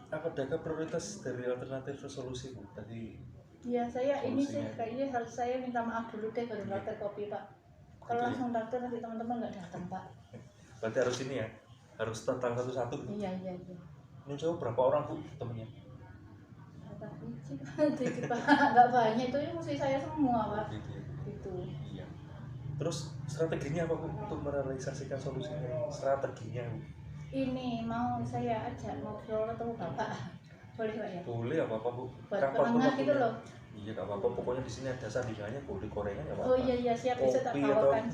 adakah prioritas dari alternatif resolusi Bu? Tadi Iya, saya ini sih Solusinya. kayaknya harus saya minta maaf dulu deh baru traktir kopi Pak. Kalau Gitu ya? langsung traktir nanti teman-teman nggak datang Pak. berarti harus ini ya, harus tentang satu-satu. Iya iya iya. Ini coba berapa orang Bu temennya? Kata kunci Pak, dikit Pak, nggak banyak itu musuh saya semua Pak. Gitu ya. Gitu. Iya. Terus strateginya apa Bu untuk merealisasikan solusinya? Strateginya Bu? Ini mau saya ajak ngobrol ketemu Bapak. Boleh Pak ya? Boleh apa-apa Bu. Buat Kapan penengah waktunya? gitu loh. Iya gak apa-apa, pokoknya di sini ada sandingannya, boleh gorengan ya apa-apa. Oh iya iya siap besok tak Kopi atau bawakan.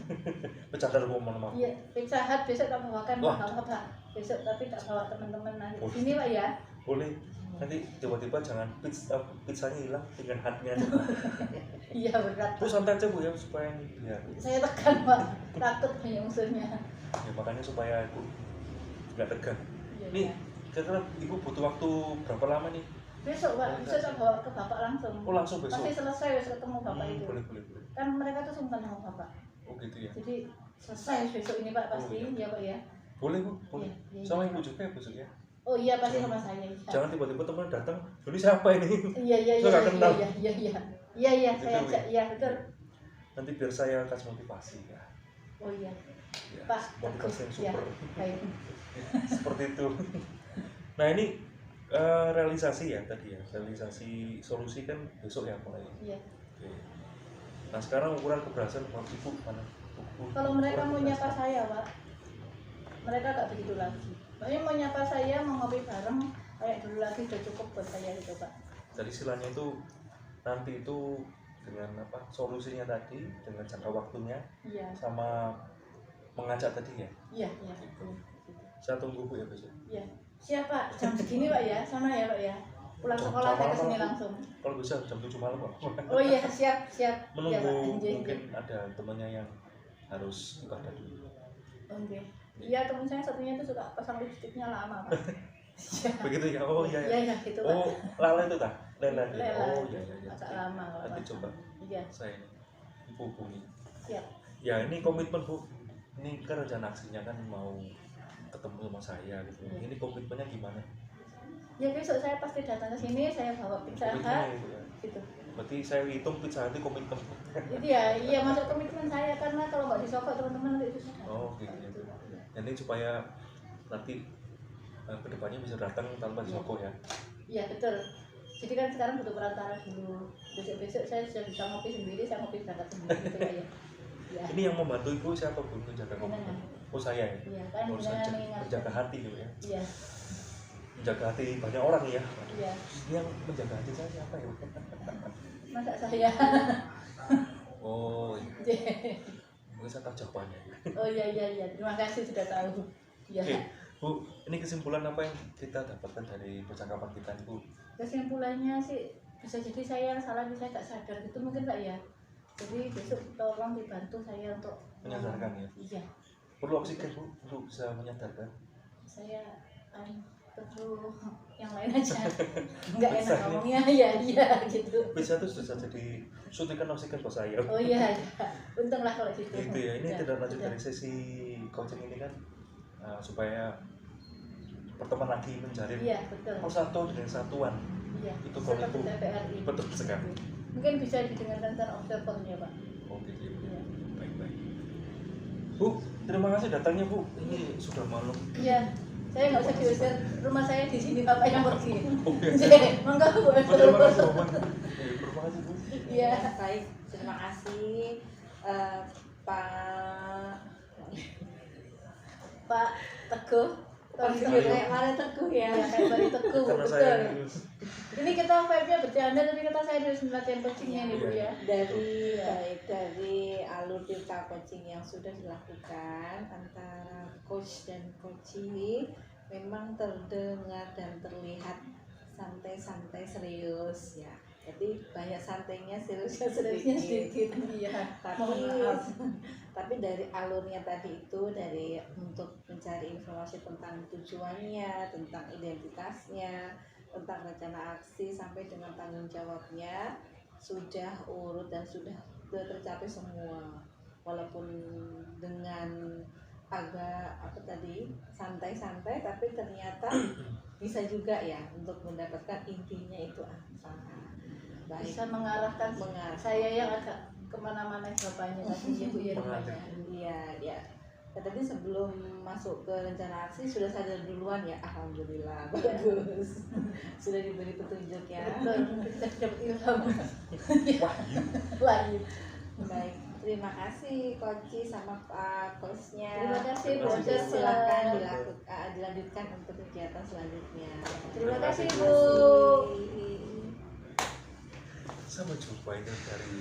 bercanda lu mohon maaf. Iya, Pizza Hut besok tak bawakan Wah. mahal Pak. Besok tapi tak bawa teman-teman nanti. Oh. Sini Pak ya. Boleh. Nanti tiba-tiba jangan pizzanya hilang, tinggal hatnya aja. Iya berat. Bu santai aja Bu ya supaya ya, Saya tekan Pak, takut banyak musuhnya. ya makanya supaya aku nggak tegang. Iya, Nih, iya. kira-kira Ibu butuh waktu berapa lama nih? Besok Pak, besok tak bawa ke Bapak langsung. Oh langsung besok. Pasti selesai wis ketemu Bapak itu. Boleh. Kan mereka tuh sungkan sama Bapak. Oh gitu ya. Jadi selesai besok ini Pak pasti Oh, iya. ya Pak ya. Boleh Bu, boleh. Iya, iya, Sama iya. Ibu juga ya besok ya. Oh iya pasti sama saya. Iya. Jangan tiba-tiba teman datang, ini siapa ini? Iya iya Saya iya nggak kenal. iya iya iya. Iya iya Gitu, saya Bu, ajak. Iya betul. Nanti biar saya kasih motivasi ya. Oh iya. Ya, Pak, motivasi yang bagus. Ya, super. baik. Seperti itu. Nah ini realisasi ya tadi ya, realisasi solusi kan besok ya mulai. Iya. Oke. Nah sekarang ukuran keberhasilan Ibu mana? Kalau mereka mau nyapa saya, Pak, mereka gak begitu lagi. Pokoknya mau nyapa saya, mau ngopi bareng, kayak dulu lagi udah cukup buat saya gitu, Pak. Jadi istilahnya itu nanti itu dengan apa solusinya tadi, dengan jangka waktunya, Iya, sama mengajak tadi ya. iya, iya. Saya tunggu Bu ya besok. Iya. Siap, Pak. Jam segini, Pak ya. Sana ya, Pak ya. Pulang Jam sekolah saya malam, kesini Bu. langsung. Kalau bisa jam 7 malam Pak. Oh iya, siap, siap. Iya, Pak. Menunggu Janji. mungkin ada temannya yang harus ibadah dulu. Oke. Iya, teman saya satunya itu suka pasang lipstiknya lama, Pak. Iya. Begitu ya. Oh iya Iya, ya. iya, gitu, Pak. Oh, Lala itu tah? Lela. Lela. Oh iya iya iya. Agak lama kalau Nanti Pak. coba Iya, saya hubungi. siap. Ya ini komitmen Bu. Ini kan rencana aksinya kan mau ketemu sama saya gitu. Iya. Ini komitmennya gimana? Ya besok saya pasti datang ke sini, saya bawa pizza hut, Komitmennya itu ya. gitu. Berarti saya hitung Pizza Hut itu komitmen. Itu ya, iya masuk komitmen saya karena kalau nggak disokok teman-teman nanti susah. Oh gitu. Jadi supaya nanti kedepannya bisa datang tanpa disokok ya. Iya betul. Jadi kan sekarang butuh perantara dulu. Besok-besok saya sudah bisa ngopi sendiri, saya ngopi berangkat sendiri gitu Pak ya. Ya. Ini yang membantu Ibu siapa Bu menjaga komitmen? Oh saya ya. Iya kan Harus dengan mengingat. menjaga hati gitu ya. Iya, Menjaga hati banyak orang ya. iya. Ini yang menjaga hati saya siapa ya? Masa saya. Oh, iya. Mungkin saya tahu jawabannya. Oh iya. Terima kasih sudah tahu. Iya. Oke, Bu, ini kesimpulan apa yang kita dapatkan dari percakapan kita ini, Bu? Kesimpulannya sih bisa jadi saya yang salah, saya nggak sadar gitu mungkin Pak ya. Jadi besok tolong dibantu saya untuk Menyadarkan ya. Iya. Perlu oksigen Bu untuk bisa menyadarkan. Saya perlu yang lain aja. Nggak enak Bisa, ya? ngomongnya. Iya gitu. Bisa tuh bisa jadi suntikan oksigen buat saya. Oh iya. Untunglah kalau gitu. Gitu ya. Ini Iya, tidak lanjut iya. dari sesi coaching ini kan supaya berteman lagi menjalin Iya betul. persatu dengan satuan. Iya. Itu kalau Seperti itu TVRI. betul sekali. Mungkin bisa didengarkan secara observernya Pak. Oh gitu ya. Iya. Baik. Bu, terima kasih datangnya Bu. Ini sudah malam. Iya. Saya nggak usah diusir. Rumah saya di sini Bapak yang pergi. Oh, iya. Jadi, monggo Bu. Terima kasih Bu. Terima kasih Bu. Iya. Baik, terima kasih Pak Teguh. Kayak mana Teguh ya? Kayak Bari Teguh. Karena Betul. saya Ini kita vibe-nya bercanda tapi kita saya harus latihan coachingnya nih Bu ya. dari alur Tirta coaching yang sudah dilakukan antara coach dan coachee memang terdengar dan terlihat santai-santai serius ya. Jadi banyak santainya, seriusnya Seriusnya sedikit. sedikit. Iya. Tapi Mohon maaf. tapi dari alurnya tadi itu dari untuk mencari informasi tentang tujuannya, tentang identitasnya, tentang rencana aksi sampai dengan tanggung jawabnya sudah urut dan sudah tercapai semua, walaupun dengan agak santai-santai tapi ternyata bisa juga ya untuk mendapatkan intinya itu apa. Baik. Bisa mengarahkan saya yang agak kemana-mana jawabannya tadi Bu ya rumahnya. Iya. Ya, tadi sebelum masuk ke rencana aksi sudah sadar duluan ya, alhamdulillah bagus. Sudah diberi petunjuk ya. Betul. Kita dapat ilham. wahyu. Baik, terima kasih Koci sama Pak Coachnya. Terima kasih Bu. Silakan dilanjutkan untuk kegiatan selanjutnya. Terima kasih kasih, Bu. Sampai jumpa itu dari